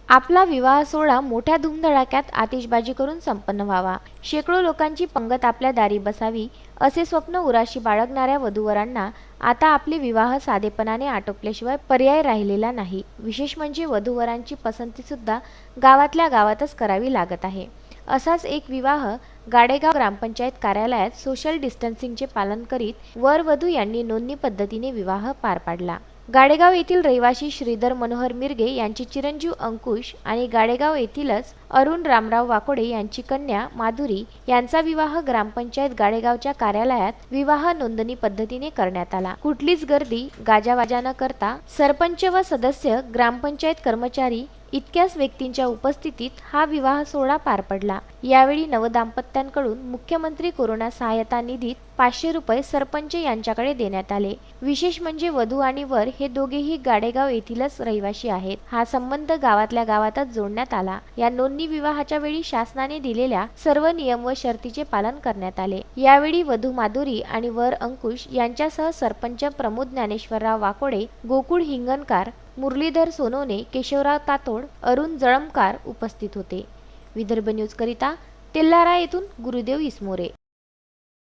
आपला विवाह सोहळा मोठ्या धूमधडाक्यात आतिषबाजी करून संपन्न व्हावा, शेकडो लोकांची पंगत आपल्या दारी बसावी असे स्वप्न उराशी बाळगणाऱ्या वधूवरांना आता आपले विवाह साधेपणाने आटोपल्याशिवाय पर्याय राहिलेला नाही। विशेष म्हणजे वधूवरांची पसंतीसुद्धा गावातल्या गावातच करावी लागत आहे। असाच एक विवाह गाडेगाव ग्रामपंचायत कार्यालयात सोशल डिस्टन्सिंगचे पालन करीत वर वधू यांनी नोंदणी पद्धतीने विवाह पार पाडला। गाडेगाव येथील रहिवासी श्रीधर मनोहर मिरगे यांचे चिरंजीव अंकुश आणि गाडेगाव येथीलच अरुण रामराव वाकोडे यांची कन्या माधुरी यांचा विवाह ग्रामपंचायत गाडेगावच्या कार्यालयात विवाह नोंदणी पद्धतीने करण्यात आला। कुठलीच गर्दी गाजावाजा न करता सरपंच व सदस्य, ग्रामपंचायत कर्मचारी इतक्याच व्यक्तींच्या उपस्थितीत हा विवाह सोहळा पार पडला। यावेळी नवदाम्पत्यांकडून मुख्यमंत्री कोरोना सहायता निधीत 500 रुपये सरपंच यांच्याकडे देण्यात आले। विशेष म्हणजे वधू आणि वर हे दोघेही गाडेगाव येथीलच रहिवासी आहेत। हा संबंध गावातल्या गावातच जोडण्यात आला। या नोंदणी विवाहाच्या वेळी शासनाने दिलेल्या सर्व नियम व शर्तीचे पालन करण्यात आले। यावेळी वधू माधुरी आणि वर अंकुश यांच्यासह सरपंच प्रमोद ज्ञानेश्वरराव वाकोडे, गोकुळ हिंगणकार, मुरलीधर सोनवणे, केशवराव तातोड, अरुण जळमकार उपस्थित होते। विदर्भ न्यूज करिता तेल्हारा येथून गुरुदेव इसमोरे।